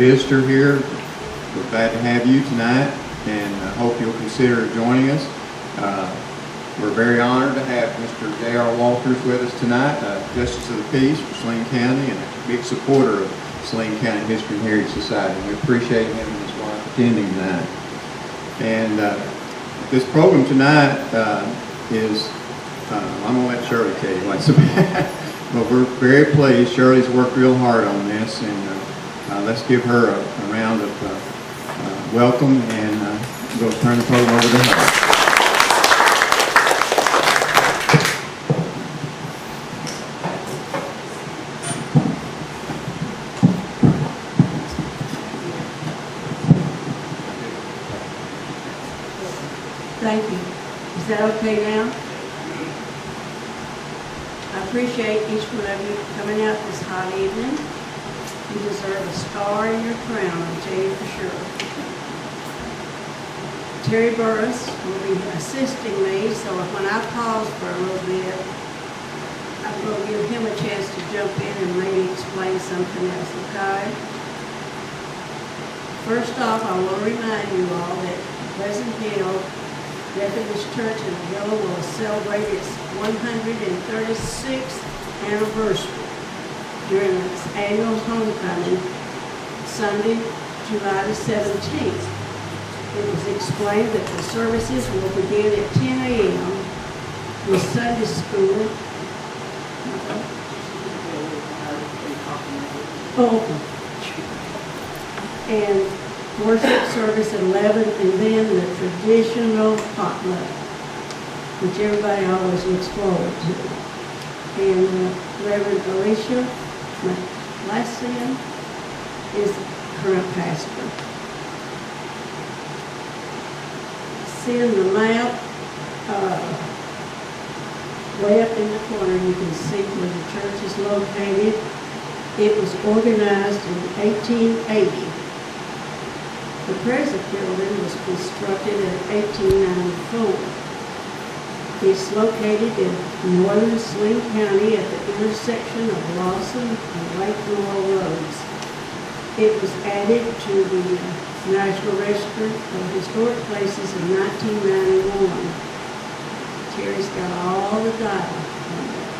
visitor here, we're glad to have you tonight, and I hope you'll consider joining us. We're very honored to have Mr. J.R. Walters with us tonight, Justice of the Peace for Saline County, and a big supporter of Saline County History and Heritage Society. We appreciate him and his wife attending tonight. And this program tonight is, I'm going to let Shirley tell you what's about. But we're very pleased. Shirley's worked real hard on this, and let's give her a round of welcome, and we'll turn the program over to her. Thank you. Is that okay now? I appreciate each one of you coming out this hot evening. You deserve a star in your crown, I'll tell you for sure. Terry Burris will be assisting me, so when I pause for a little bit, I will give him a chance to jump in and maybe explain something else, okay? First off, I will remind you all that Pleasant Hill Methodist Church in Yellow will celebrate its 136th anniversary during its annual homecoming, Sunday, July the 17th. It was explained that the services will begin at 10 a.m. with Sunday school. And worship service at 11, and then the traditional potluck, which everybody always looks forward to. And Reverend Alicia Lassian is the current pastor. Seeing the map, way up in the corner, you can see where the church is located. It was organized in 1880. The present building was constructed in 1894. It's located in northern Saline County at the intersection of Lawson and Lake Laurel Roads. It was added to the National Register of Historic Places in 1991. Terry's got all the data on that.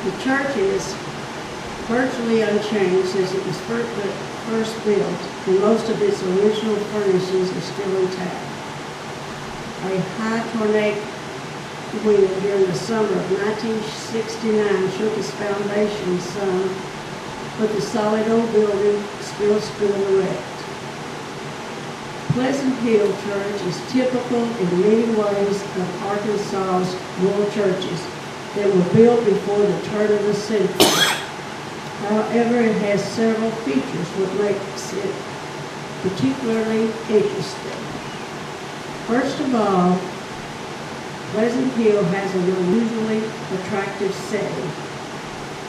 The church is virtually unchanged since it was first built, and most of its original furnishings are still intact. A high tornadic wind during the summer of 1969 shook its foundation some, but the solid old building still stood erect. Pleasant Hill Church is typical in many ways of Arkansas's rural churches that were built before the turn of the century. However, it has several features that makes it particularly interesting. First of all, Pleasant Hill has an unusually attractive setting.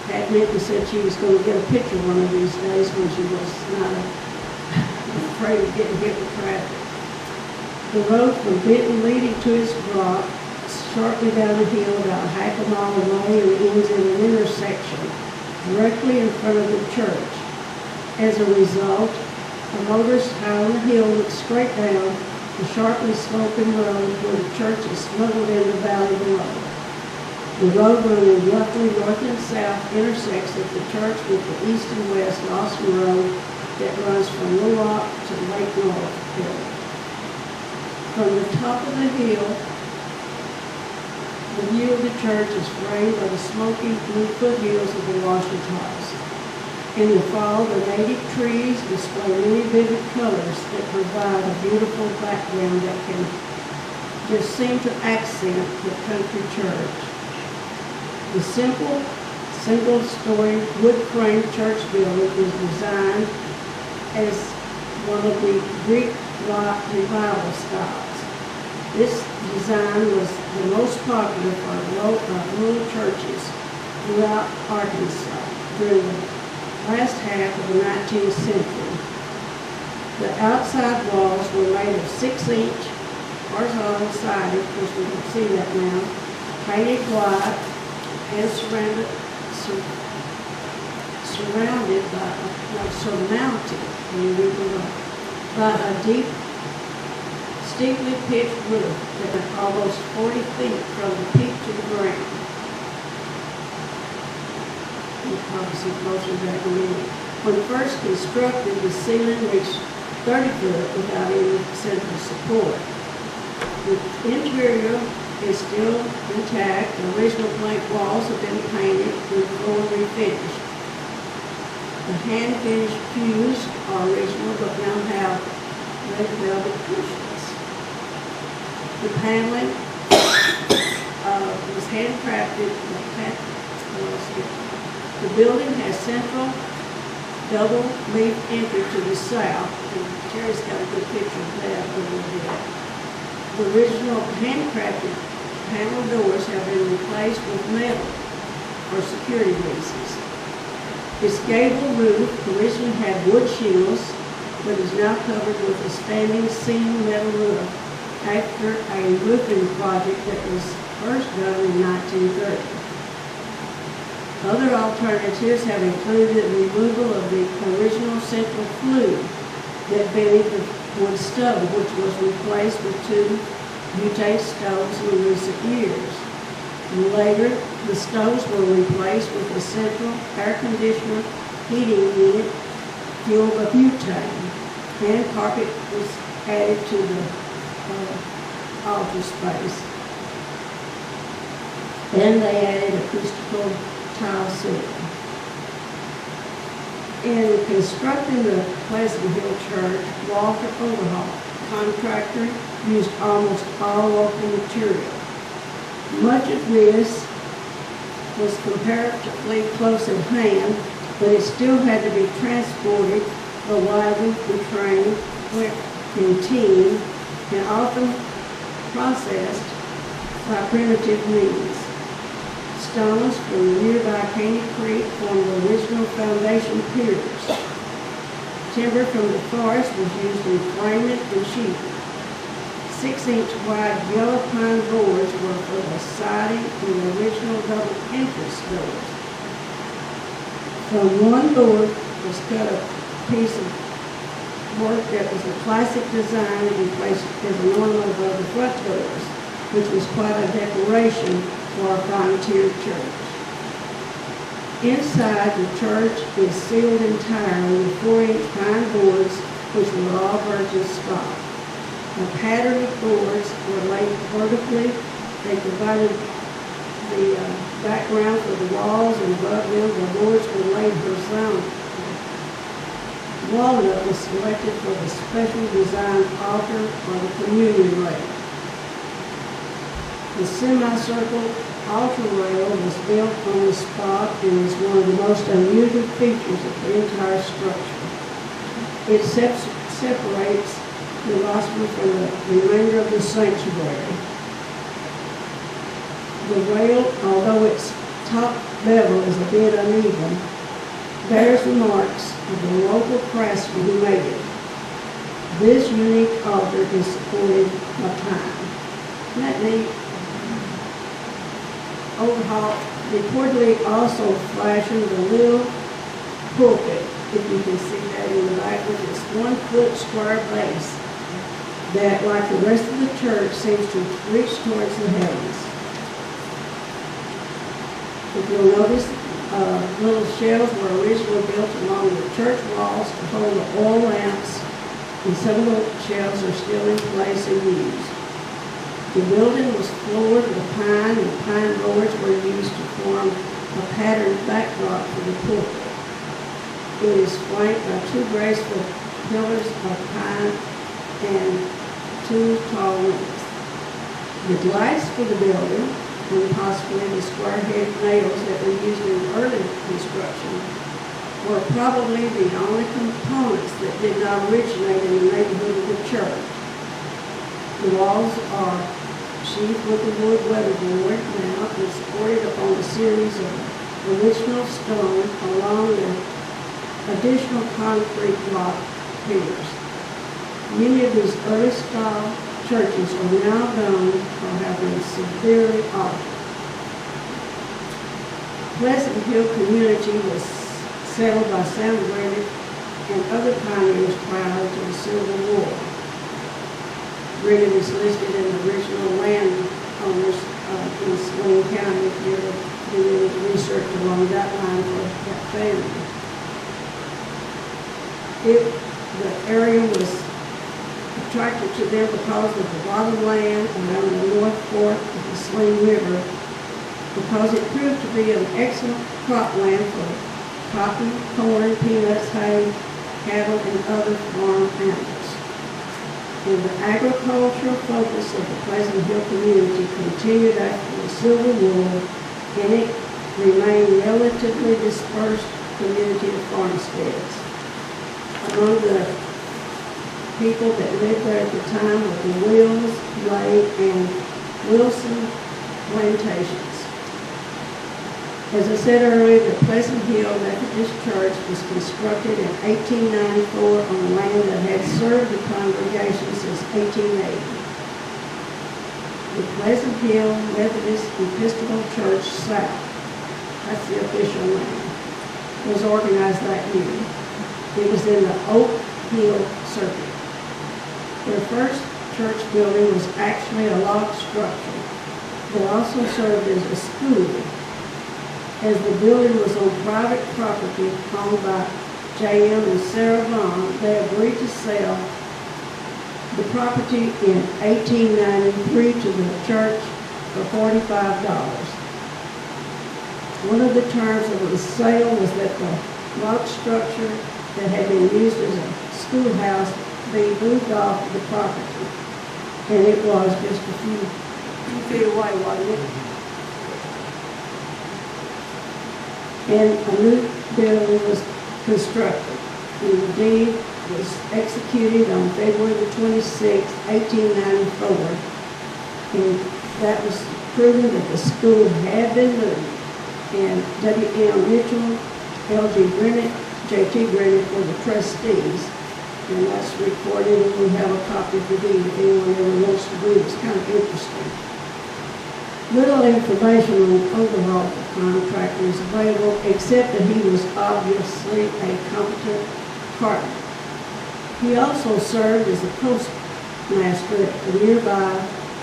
Pat Minton said she was going to get a picture one of these days when she was not afraid of getting hit with traffic. The road from Benton leading to its drop shortly down the hill about half a mile away and ends in an intersection directly in front of the church. As a result, a motorist high on the hill looks straight down the sharply sloping road where the church is smuggled in the valley below. The road running roughly north and south intersects at the church with the east and west Lawson Road that runs from Little Rock to Lake North Hill. From the top of the hill, the view of the church is framed by the smoky blue foothills of the Washingtons. In the fall, the native trees display many vivid colors that provide a beautiful background that can just seem to accent the country church. The simple, single-story wood-framed church building is designed as one of the Greek revival styles. This design was the most popular for rural churches throughout Arkansas during the last half of the 19th century. The outside walls were made of 6-inch horizontal siding, of course we can see that now, painted white and surrounded by, like surmounted, by a deep, steeply pitched roof that was almost 40 feet from the peak to the ground. Obviously closer back in a minute. When first constructed, the ceiling reached 30 foot without any central support. The interior is still intact. The original plank walls have been painted and the floor refinished. The hand-finished pews are original but now have red velvet cushions. The paneling was handcrafted. The building has central double leaf entry to the south, and Terry's got a good picture of that over there. The original handcrafted panel doors have been replaced with metal for security reasons. Its gable roof originally had wood shingles, but is now covered with a standing seam metal roof after a roofing project that was first done in 1930. Other alternatives have included the removal of the original central flue that beneath the wood stove, which was replaced with two butane stoves in recent years. And later, the stoves were replaced with a central air conditioner heating unit fueled by butane, and carpet was added to the altar space. And they added acoustical tile ceiling. In constructing the Pleasant Hill Church, Walter Overhaul contractor used almost all local material. Much of this was comparatively close at hand, but it still had to be transported by wagon and train and team, and often processed by primitive means. Stones from the nearby Caney Creek formed the original foundation piers. Timber from the forest was used in framing and sheathing. 6-inch wide yellow pine boards were for the siding and the original double entrance doors. From one board was cut a piece of work that was a classic design and placed as an ornament above the front doors, which was quite a decoration for a fine-tiered church. Inside, the church is sealed entirely with 4-inch pine boards, which were all virgin stock. The pattern of boards were laid vertically. They provided the background for the walls, and above them, the boards were laid horizontally. Walnut was selected for the special designed altar for the communion rail. The semicircle altar rail was built on the spot and is one of the most unusual features of the entire structure. It separates the rostrum from the remainder of the sanctuary. The rail, although its top level is a bit uneven, bears the marks of the local craftsman who made it. This unique altar is supported by time. Isn't that neat? Overhaul reportedly also fashioned a little pulpit, if you can see that in the back, with its 1-foot square base that, like the rest of the church, seems to reach towards the heavens. If you'll notice, little shelves were originally built along the church walls to hold the oil lamps, and some of the shelves are still in place and used. The building was floored with pine, and pine boards were used to form a patterned backdrop for the pulpit. It is flanked by 2 graceful pillars of pine and 2 tall wings. The glass for the building, and possibly the square-head nails that were used in early construction, were probably the only components that did not originate in the neighborhood of the church. The walls are sheathed with the wood weatherboard now and supported upon a series of original stone along with additional concrete block piers. Many of these early style churches are now known for having severely altered. Pleasant Hill community was settled by Sam Granite and other pioneers prior to the Civil War. Granite is listed in the original landowners in Saline County if you're doing any research along that line for that family. The area was attracted to them because of the lot of land around the North Fork of the Saline River, because it proved to be an excellent cropland for cotton, corn, peanuts, hay, cattle, and other farm animals. And the agricultural focus of the Pleasant Hill community continued after the Civil War, and it remained a relatively dispersed community of farmsteads. Among the people that lived there at the time were the Wills, Lake, and Wilson plantations. As I said earlier, the Pleasant Hill Methodist Church was constructed in 1894 on land that had served the congregation since 1880. The Pleasant Hill Methodist Episcopal Church South, that's the official name, was organized that year. It was in the Oak Hill Circuit. Their first church building was actually a log structure that also served as a school. As the building was on private property owned by J.M. and Sarah Vaughn, they agreed to sell the property in 1893 to the church for $45. One of the terms of the sale was that the log structure that had been used as a schoolhouse be moved off the property. And it was just a few feet away, wasn't it? And a new building was constructed. And the deed was executed on February the 26th, 1894. And that was proving that the school had been moved. And W.M. Mitchell, L.G. Granite, J.T. Granite were the trustees. And that's recorded, and we have a copy of the deed if anyone ever wants to read it. It's kind of interesting. Little information on the overall contractor is available, except that he was obviously a competent partner. He also served as a postmaster at the nearby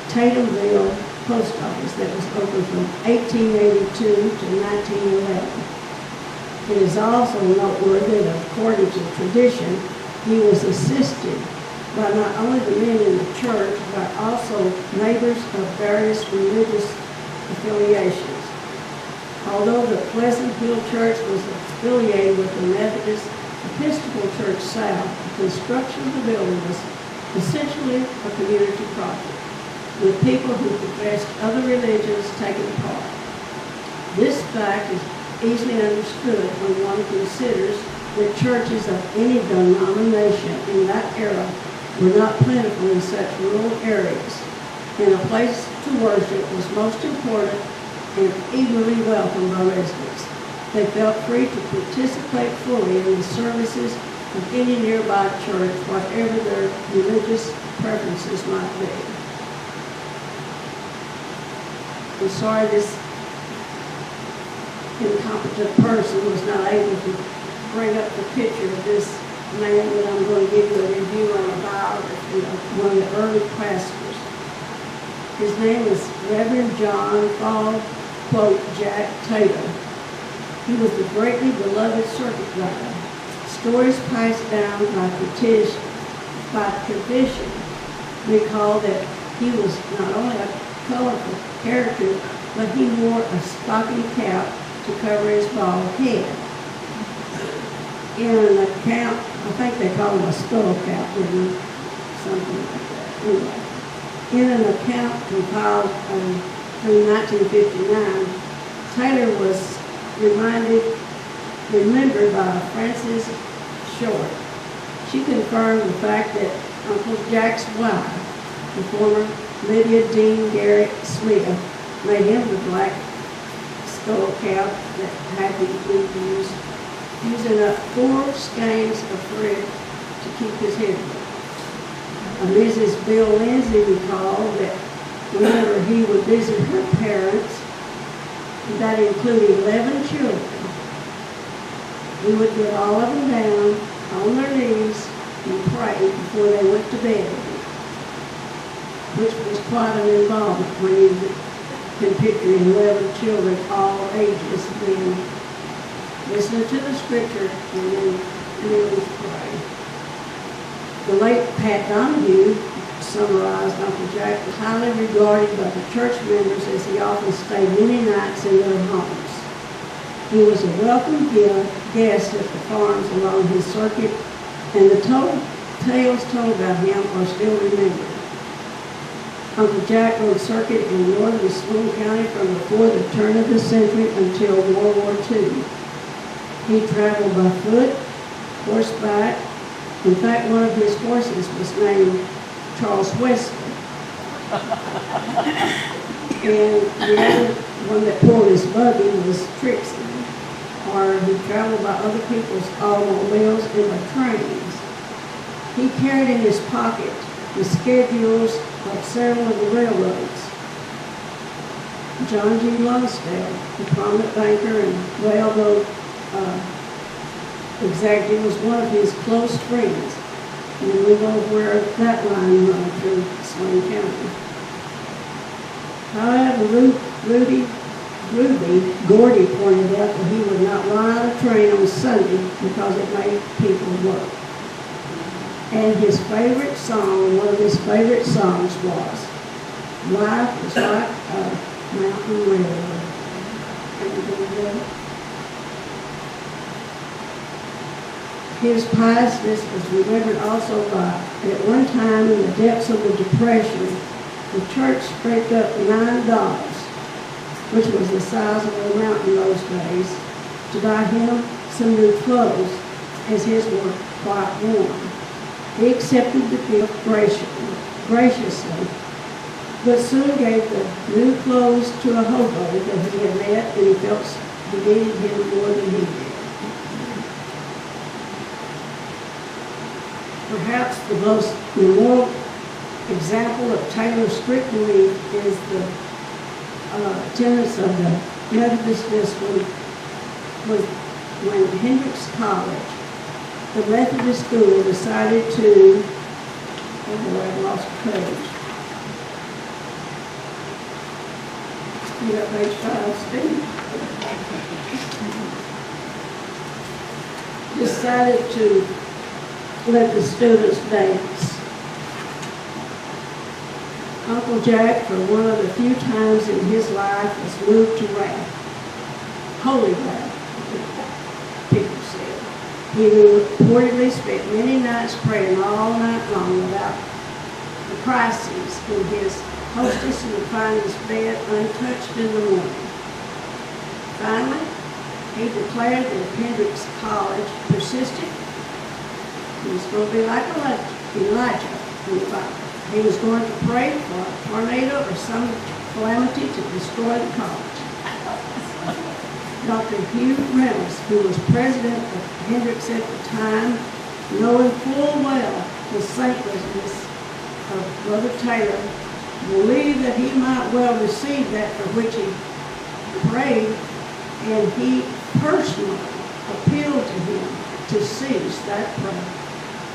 Tatumville Post Office that was open from 1882 to 1911. It is also noteworthy that according to tradition, he was assisted by not only the men in the church, but also neighbors of various religious affiliations. Although the Pleasant Hill Church was affiliated with the Methodist Episcopal Church South, the construction of the building was essentially a community project, with people who professed other religions taking part. This fact is easily understood when one considers that churches of any denomination in that era were not plentiful in such rural areas, and a place to worship was most important and eagerly welcomed by residents. They felt free to participate fully in the services of any nearby church, whatever their religious preferences might be. I'm sorry this incompetent person was not able to bring up the picture of this man, but I'm going to give you a review on a biography of one of the early pastors. His name is Reverend John Fall, quote, Jack Taylor. He was the greatly beloved circuit rider. Stories passed down by tradition recall that he was not only a colorful character, but he wore a stocking cap to cover his bald head. In an account, I think they call him a skull cap, didn't they? Something like that. Anyway, in an account compiled through 1959, Taylor was remembered by Frances Short. She confirmed the fact that Uncle Jack's wife, the former Lydia Dean Garrett Smith, made him the black skull cap that had to be used, using up 4 skeins of thread to keep his head warm. Mrs. Bill Lindsay recalled that whenever he would visit her parents, that included 11 children, He would get all of them down on their knees and pray before they went to bed, which was quite an involvement when you can picture 11 children, all ages, then listening to the scripture and then pray. The late Pat Donahue summarized Uncle Jack was highly regarded by the church members as he often stayed many nights in their homes. He was a welcome guest at the farms along his circuit, and the tales told about him are still remembered. Uncle Jack rode circuit in northern Saline County from before the turn of the century until World War II. He traveled by foot, horseback. In fact, one of his horses was named Charles Wesley. And the other one that pulled his buggy was Trixie. Or he traveled by other people's automobiles and by trains. He carried in his pocket the schedules of several of the railroads. John G. Lonsdale, the prominent banker and railroad executive, was one of his close friends. And we know where that line runs through Saline County. However, Ruby Gordy pointed out that he would not ride on a train on Sunday because it made people work. And his favorite song, one of his favorite songs was, "Life is like a mountain railroad." His piousness was remembered also by, at one time in the depths of the Depression, the church scraped up $9, which was the size of a mountain in those days, to buy him some new clothes, as his were quite warm. He accepted the gift graciously, but soon gave the new clothes to a hobo that he had met, and he felt he needed him more than he did. Perhaps the most memorable example of Taylor's strict belief is the attendance of the Methodist when Hendricks College, the Methodist school, decided to, oh boy, I've lost the page. You got page 5, Steve? Decided to let the students dance. Uncle Jack, for one of the few times in his life, was moved to wrath. Holy wrath, people said. He reportedly spent many nights praying all night long about the crises in his hostess and would find his bed untouched in the morning. Finally, he declared that if Hendricks College persisted, he was going to be like Elijah in the Bible. He was going to pray for a tornado or some calamity to destroy the college. Dr. Hugh Reynolds, who was president of Hendricks at the time, knowing full well the saintliness of Brother Taylor, believed that he might well receive that for which he prayed, and he personally appealed to him to cease that prayer,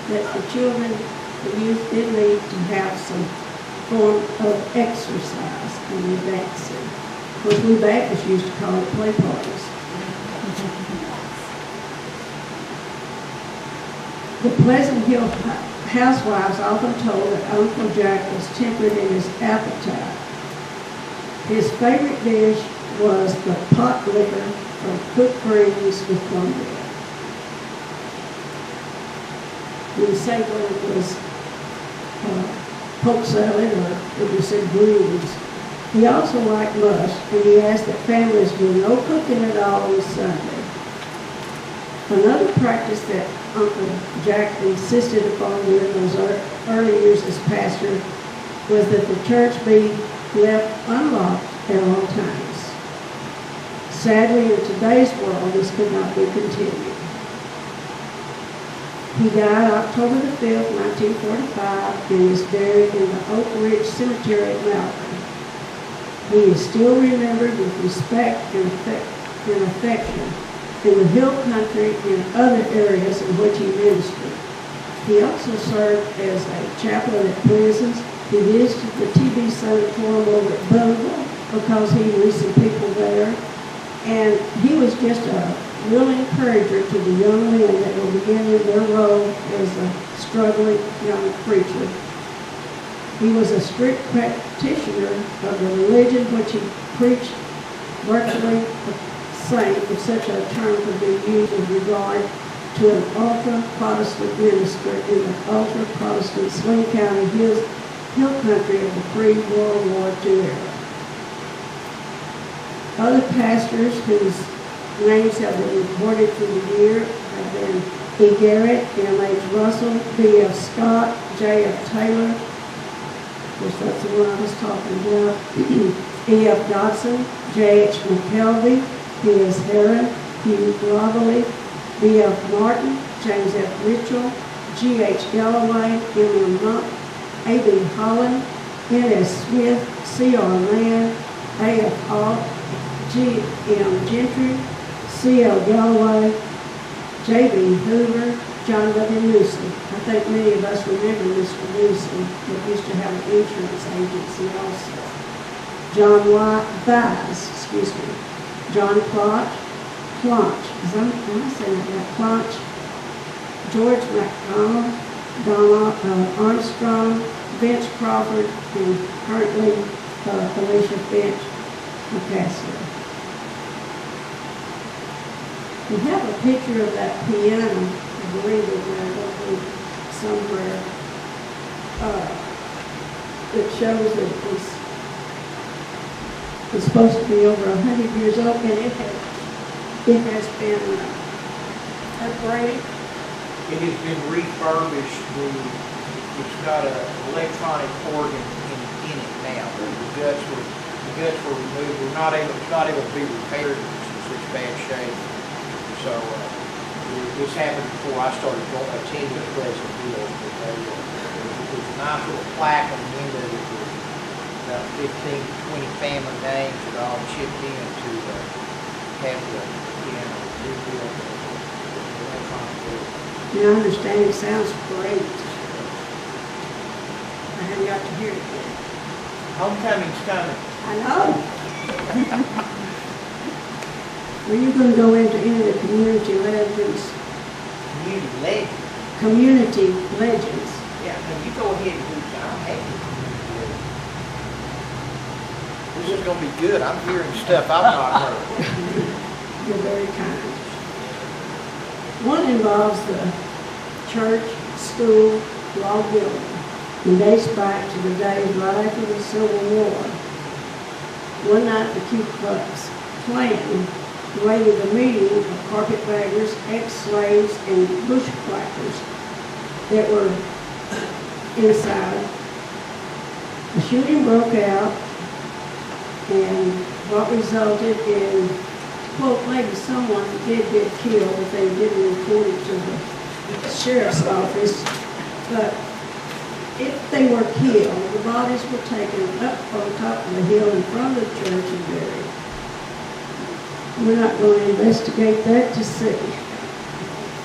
that the children, the youth, did need to have some form of exercise in the dancing, which we Baptists used to call it play parties. The Pleasant Hill housewives often told that Uncle Jack was temperate in his appetite. His favorite dish was the pot liquor from cooked greens with cornbread. We say when it was poke salad, or if we said greens. He also liked mush, and he asked that families do no cooking at all on Sunday. Another practice that Uncle Jack insisted upon during those early years as pastor was that the church be left unlocked at all times. Sadly, in today's world, this could not be continued. He died October the 5th, 1945, and is buried in the Oak Ridge Cemetery at Malvern. He is still remembered with respect and affection in the hill country and other areas in which he ministered. He also served as a chaplain at prisons. He visited the TB sanatorium over at Boonville because he knew some people there. And he was just a real encourager to the young men that were beginning their role as a struggling young preacher. He was a strict practitioner of the religion which he preached, virtually a saint, if such a term could be used in regard to an ultra-Protestant minister in the ultra-Protestant Saline County hill country of the pre-World War II era. Other pastors whose names have been recorded through the year have been Y.C.A.T, M.H. Russell, B.F. Scott, J.F. Taylor, of course that's the one I was talking about, E.F. Dodson, J.H. McKelvey, P.S. Heron, Hugh Grovelly, B.F. Martin, James F. Mitchell, G.H. Galloway, M.M. Monk, A.B. Holland, N.S. Smith, C.R. Land, A.F. Alt, G.M. Gentry, C.L. Galloway, J.B. Hoover, John W. Newsom. I think many of us remember Mr. Newsom, that used to have an insurance agency also. John Vise, John Clonch, am I saying that? Clonch, George McDonald, Donna Armstrong, Vince Crawford, and currently Alicia Finch McCasley. We have a picture of that piano, I believe it there somewhere, that shows that it's supposed to be over 100 years old, and it has been upgraded. It has been refurbished. It's got an electronic organ in it now. The guts were removed. It's not able to be repaired. It's in such bad shape. So this happened before I started attending the Pleasant Hill. There's a nice little plaque on the end of it with about 15, 20 family names that all chipped in to have the rebuilt electronic organ. I understand it sounds great. I haven't got to hear it yet. Homecoming's coming. I know. Are you going to go into any of the community legends? Community legend. Community legends. Yeah, no, you go ahead and do it. I'm happy. This is going to be good. I'm hearing stuff I've not heard. You're very kind. One involves the church, school, law building, and dates back to the days right after the Civil War. One night the Ku Klux Klan raided a meeting of carpetbaggers, ex-slaves, and bushwhackers that were inside. The shooting broke out, and what resulted in, quote, maybe someone did get killed if they didn't report it to the sheriff's office, but if they were killed, the bodies were taken up on top of the hill in front of the church and buried. We're not going to investigate that to see,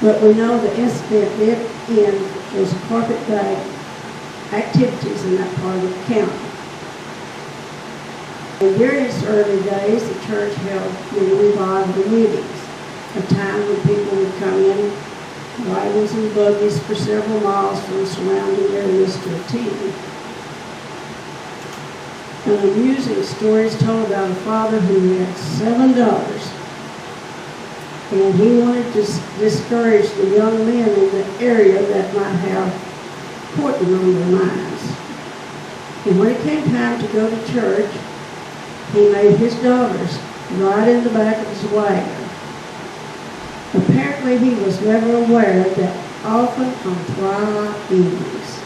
but we know the incident did end as carpetbag activities in that part of the county. In various early days, the church held many revival meetings, a time when people would come in wagons and buggies for several miles from surrounding areas to attend. An amusing story is told about a father who had 7 daughters, and he wanted to discourage the young men in the area that might have Portland on their minds. And when it came time to go to church, he made his daughters ride in the back of his wagon. Apparently, he was never aware that often on twilight evenings,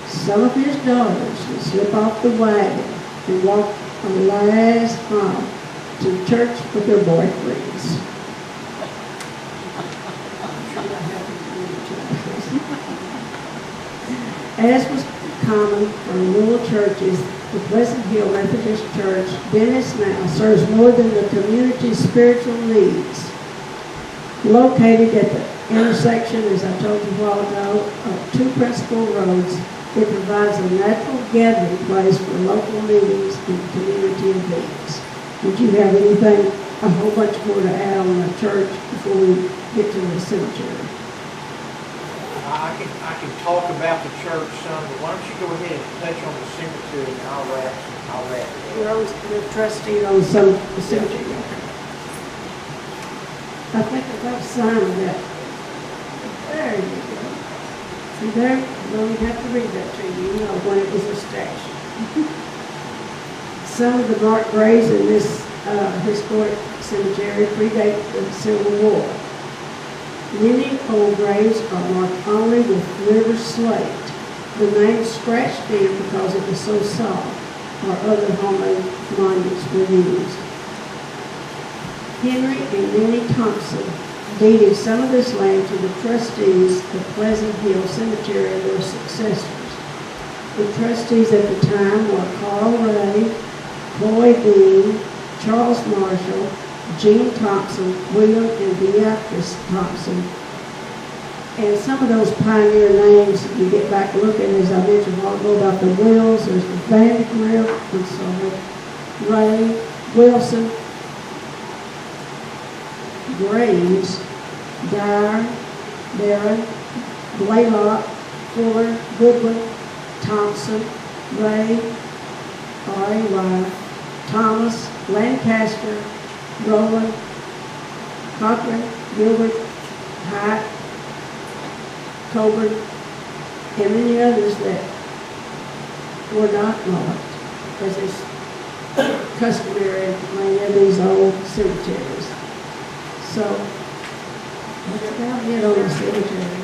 some of his daughters would slip off the wagon and walk on the last mile to church with their boyfriends. As was common for rural churches, the Pleasant Hill Methodist Church then as now serves more than the community's spiritual needs. Located at the intersection, as I told you a while ago, of two principal roads, it provides a natural gathering place for local meetings and community events. Did you have anything, a whole bunch more to add on the church before we get to the cemetery? I can talk about the church some, but why don't you go ahead and touch on the cemetery and I'll wrap it up. You're the trustee on some the cemetery. I think I got a sign of that. There you go. See there? You don't even have to read that to you. You know when it was established. Some of the marked graves in this historic cemetery predate the Civil War. Many old graves are marked only with river slate. The name scratched in because it was so soft, or other homemade monuments were used. Henry and Minnie Thompson deeded some of this land to the trustees of Pleasant Hill Cemetery and their successors. The trustees at the time were Carl Ray, Chloe Dean, Charles Marshall, Jean Thompson, William and Beatrice Thompson. And some of those pioneer names, if you get back looking, as I mentioned a while ago about the Wills, there's the Vandergrift, Ray, Wilson, Graves, Dyer, Barron, Blaylock, Fuller, Goodwin, Thompson, Ray, R.A.Y., Thomas, Lancaster, Rowland, Cochran, Gilbert, Hyatt, Coburn, and many others that were not marked, as is customary in many of these old cemeteries. So, that's about it on the cemetery.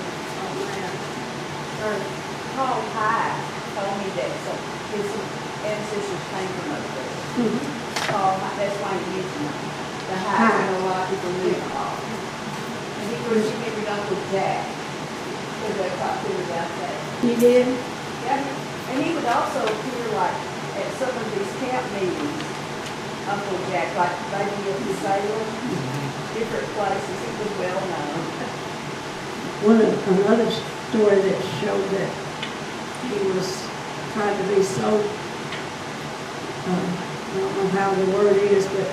Paul Hyatt told me that his ancestors came from up there. Paul, that's why he used to know. The Hyatt, I know a lot of people knew Paul. And he was married Uncle Jack. Because they talked to him about that. You did? Yeah, and he would also appear like at some of these camp meetings, Uncle Jack, like maybe in Salem, different places, he was well known. Another story that showed that he was trying to be so, I don't know how the word is, but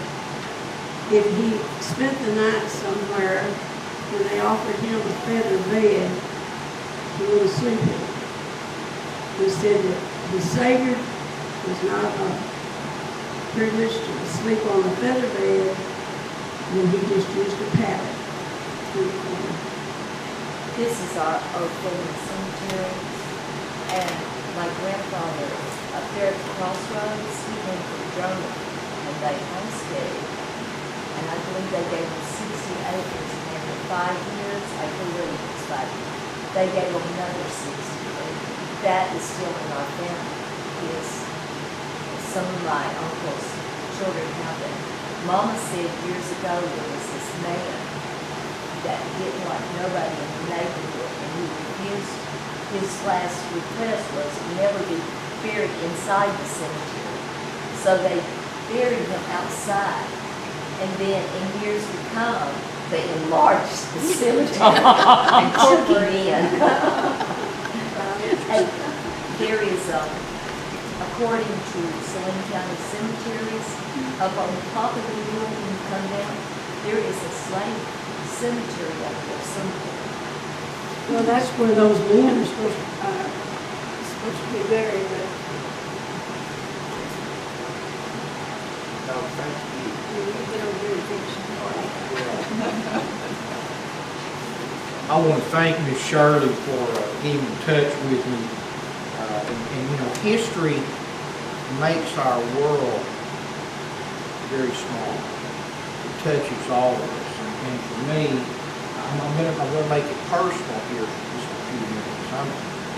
if he spent the night somewhere and they offered him a feather bed, he wouldn't sleep in it. He said that the Savior was not privileged to sleep on a feather bed, and he just used a pallet. This is our Oklahoma cemetery, and my grandfather, up there at the crossroads, he came from Germany, and they homesteaded, and I believe they gave him 60 acres, and after 5 years, I believe it's 5 years, they gave him another 60 acres. That is still in our family. Some of my uncle's children have it. Mama said years ago there was this man that didn't like nobody in the neighborhood, and he refused. His last request was to never be buried inside the cemetery. So they buried him outside. And then in years to come, they enlarged the cemetery and took him in. And there is, according to Saline County Cemeteries, up on the top of the hill when you come down, there is a slave cemetery up there somewhere. Well, that's where those men are supposed to be buried. But No, thank you. you get over here and fix your I want to thank Miss Shirley for getting in touch with me. And, you know, history makes our world very small. It touches all of us. And for me, I'm going to make it personal here for just a few minutes.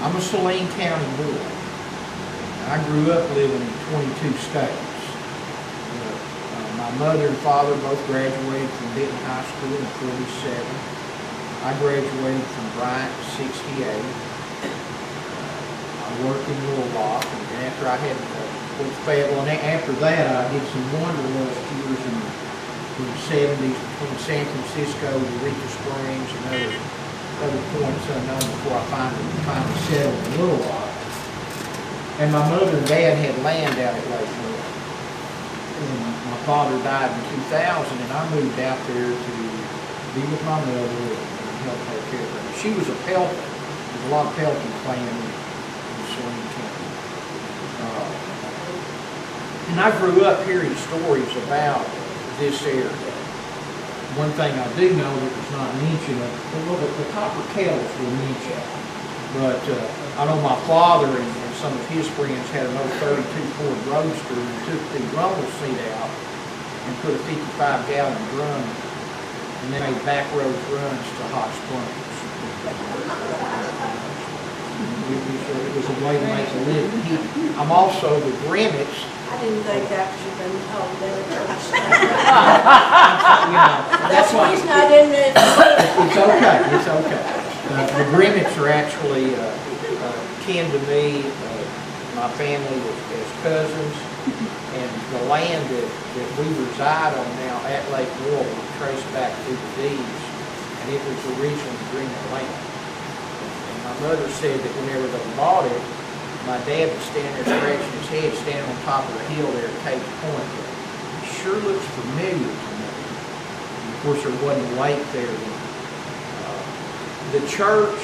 I'm a Saline County boy. I grew up living in 22 states. My mother and father both graduated from Benton High School in 47. I graduated from Bryant in 68. I worked in Little Rock, and after I had with Fayetteville, and after that I did some wanderlust years in in the 70s between San Francisco, Eureka Springs, and other points unknown before I finally settled in Little Rock. And my mother and dad had land out at Lake Moore. And my father died in 2000, and I moved out there to be with my mother and help take care of her. She was a pelter. There's a lot of pelting plant in Saline County. And I grew up hearing stories about this area. One thing I do know that was not mentioned, well, the copper kettles were mentioned, but I know my father and some of his friends had an old 32 Ford Roadster and took the rumble seat out and put a 55-gallon drum and then made back road runs to Hot Springs. It was a way to make a living. I'm also the Grimmets. I didn't think that should have been told in a church. That's the why. reason I didn't. It's okay. It's okay. The Grimmets are actually kin to me. My family as cousins, and the land that we reside on now at Lake Moore was traced back through the deeds, and it was originally Greenland land. And my mother said that whenever they bought it, my dad would stand there scratching his head, standing on top of the hill there at Cage Point. It sure looks familiar to me. And of course, there wasn't a lake there then. The church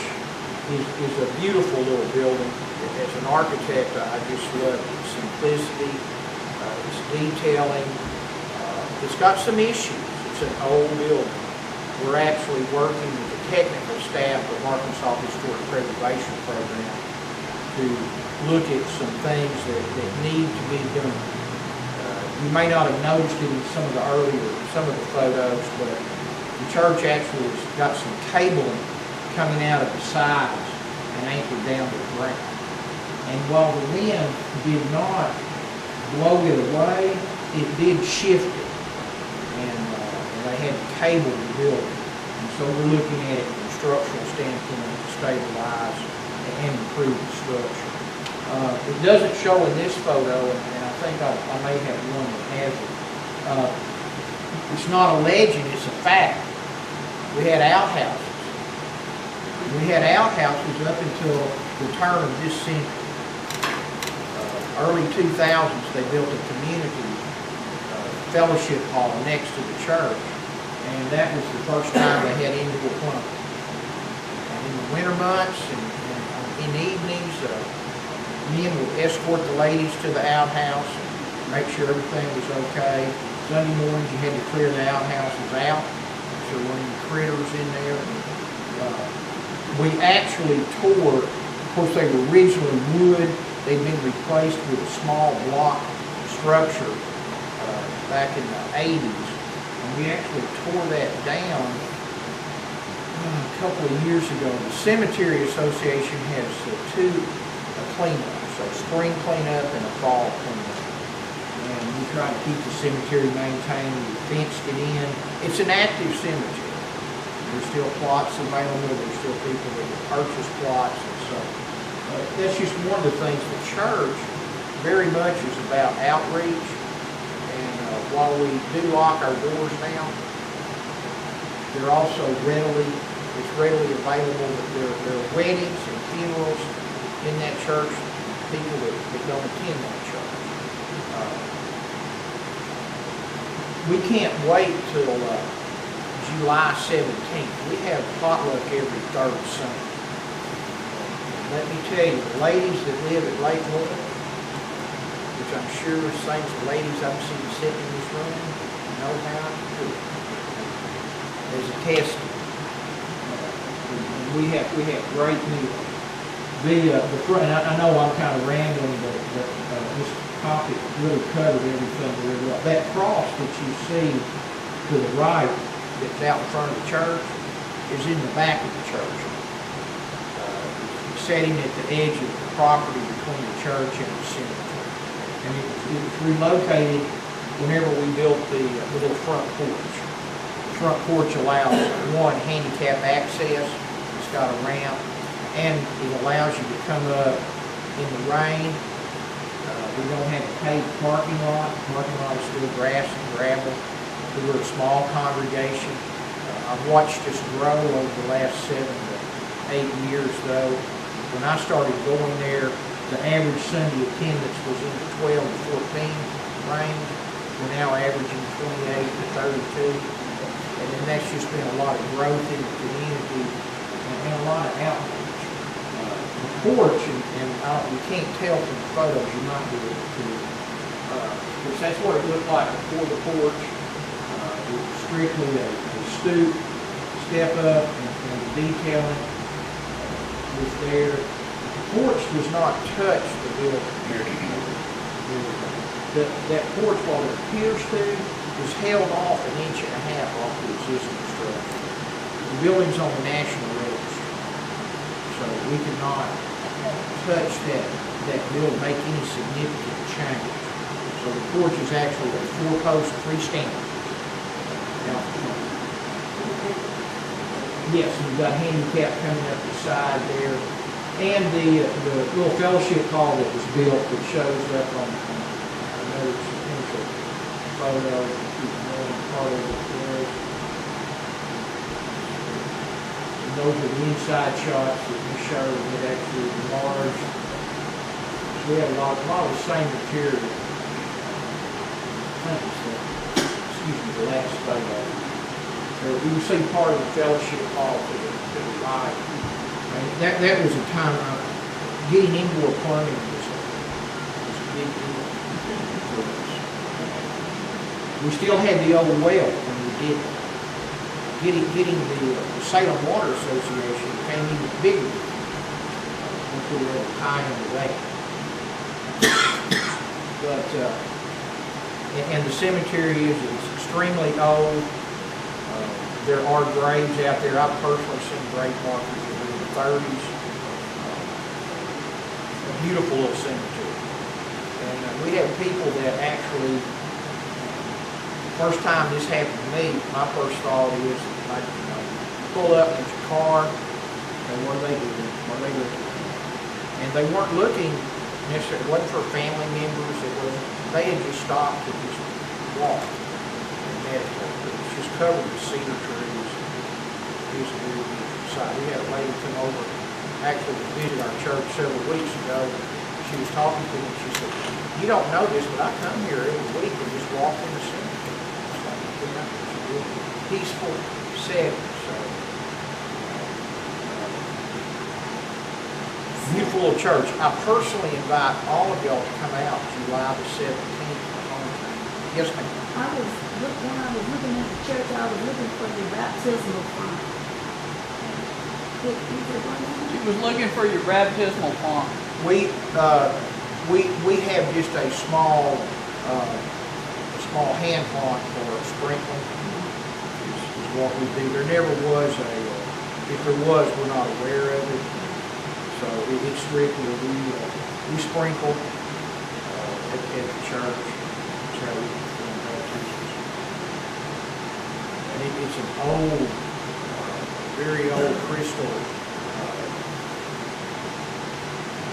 is a beautiful little building. As an architect, I just love its simplicity, its detailing. It's got some issues. It's an old building. We're actually working with the technical staff of Arkansas Historic Preservation Program to look at some things that need to be done. You may not have noticed it in some of the photos, but the church actually has got some cabling coming out of the sides and anchored down to the ground. And while the wind did not blow it away, it did shift it. And they had to cable the building. And so we're looking at it from a structural standpoint to stabilize and improve the structure. It doesn't show in this photo, and I think I may have one that has it. It's not a legend, it's a fact. We had outhouses. We had outhouses up until the turn of this century. Early 2000s, they built a community fellowship hall next to the church, and that was the first time they had indoor plumbing. And in the winter months and in the evenings, men would escort the ladies to the outhouse and make sure everything was okay. Sunday mornings, you had to clear the outhouses out, so there weren't any critters in there. We actually tore, of course they were originally wood. They'd been replaced with a small block structure back in the 80s. And we actually tore that down a couple of years ago. The Cemetery Association has two cleanups, a spring cleanup and a fall cleanup. And we try to keep the cemetery maintained. We fenced it in. It's an active cemetery. There's still plots available. There's still people that will purchase plots and so. That's just one of the things. The church very much is about outreach, and while we do lock our doors now, they're also readily available. There are weddings and funerals in that church, people that don't attend that church. We can't wait till July 17th. We have potluck every third Sunday. Let me tell you, the ladies that live at Lake Moore, which I'm sure the same as the ladies I've seen sitting in this room, know how to do it. There's a testament. We have great meals. The front, I know I'm kind of rambling, but this topic really covered everything very well. That cross that you see to the right, that's out in front of the church, is in the back of the church. Setting at the edge of the property between the church and the cemetery. And it was relocated whenever we built the little front porch. The front porch allows, one, handicap access. It's got a ramp, and it allows you to come up in the rain. We don't have a paved parking lot. The parking lot is still grass and gravel. We were a small congregation. I've watched us grow over the last 7 to 8 years, though. When I started going there, the average Sunday attendance was in the 12 to 14 range. We're now averaging 28 to 32. And then that's just been a lot of growth in the community and a lot of outreach. The porch, you can't tell from the photos, you might be able to, because that's what it looked like before the porch. It was strictly a stoop, step up, and the detailing was there. The porch does not touch the building. That porch, while it appears to, was held off 1.5 inches off the existing structure. The building's on the National Register, so we cannot touch that building, make any significant change. So the porch is actually a 4-post freestanding. Yes, we've got handicap coming up the side there, and the little fellowship hall that was built that shows up on another potential photo. Part of it was. And those are the inside shots that we showed that actually enlarged. So we have a lot of the same material. Excuse me, the last photo. You can see part of the fellowship hall to the right. And that was a time getting indoor plumbing was a big deal for us. We still had the old well when we did it. Getting the Salem Water Association became even bigger. We put a little tie into that. But and the cemetery is extremely old. There are graves out there. I've personally seen grave markers in the 30s. A beautiful little cemetery. And we have people that actually, first time this happened to me, my first thought is, like, pull up in your car, and what are they doing? What are they looking at? And they weren't looking necessarily, it wasn't for family members, they had just stopped to just walk. And it's just covered with cedar trees. It's a really beautiful site. We had a lady come over, actually to visit our church several weeks ago. She was talking to me, she said, "You don't know this, but I come here every week and just walk in the cemetery." Peaceful setting. So, beautiful little church. I personally invite all of y'all to come out July the 17th for homecoming. Yes, ma'am. When I was looking at the church, I was looking for your baptismal font. She was looking for your baptismal font. We have just a small hand font for sprinkling. Is what we do. There never was if there was, we're not aware of it. So it's strictly we sprinkle at the church. So and it's an old, very old crystal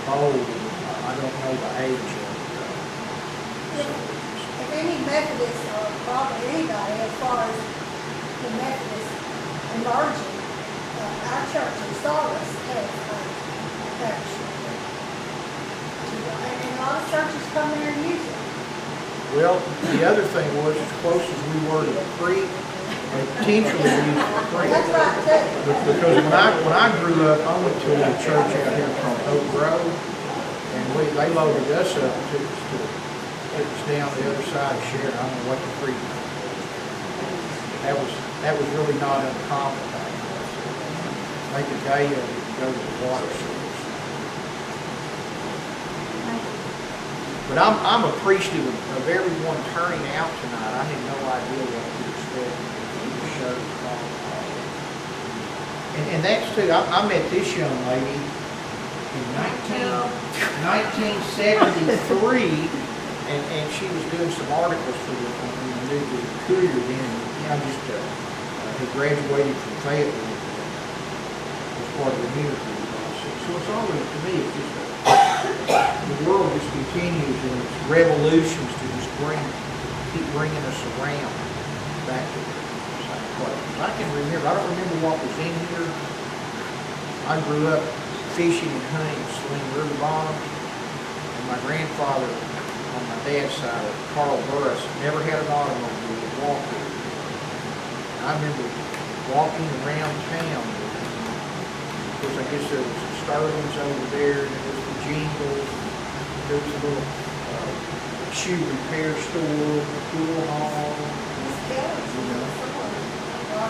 bowl. I don't know the age of it. If any Methodist or probably anybody as far as the Methodist emerging, our church in Sardis has a parish. And a lot of churches come there and use it. Well, the other thing was, as close as we were to the creek, and potentially used the creek. That's right, too. Because when I grew up, I went to a church out here called Oak Grove, and they loaded us up and took us down the other side of Sharon. I don't know what the creek was. That was really not uncommon. Make a day of it and go to the water source. But I'm appreciative of everyone turning out tonight. I had no idea what to expect. And that's too, I met this young lady in 1973, and she was doing some articles for the Courier then, and just had graduated from Fayetteville as part of the community process. So it's always, to me, it's just the world just continues in its revolutions to just keep bringing us around. back to the same place. I can remember, I don't remember what was in here. I grew up fishing and hunting at Saline River bottoms, and my grandfather on my dad's side, Carl Burris, never had an automobile, he walked it. I remember walking around town. Of course, I guess there was some Sterling's over there, and there was the Jingles, there was a little shoe repair store, a pool hall, you know.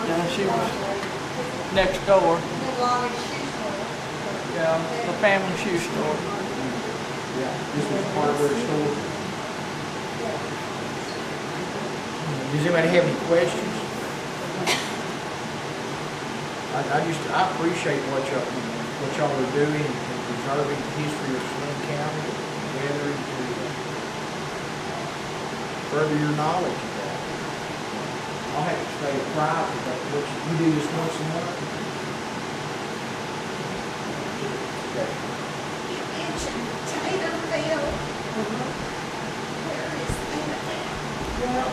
Yeah, she was next door. Yeah, the family shoe store. Yeah, this was part of their store. Does anybody have any questions? I appreciate what y'all are doing in preserving the history of Saline County, and gathering to further your knowledge of that. I'll have to stay private, but you do this once a month? Okay. You mentioned Taterville. Where is that? Well,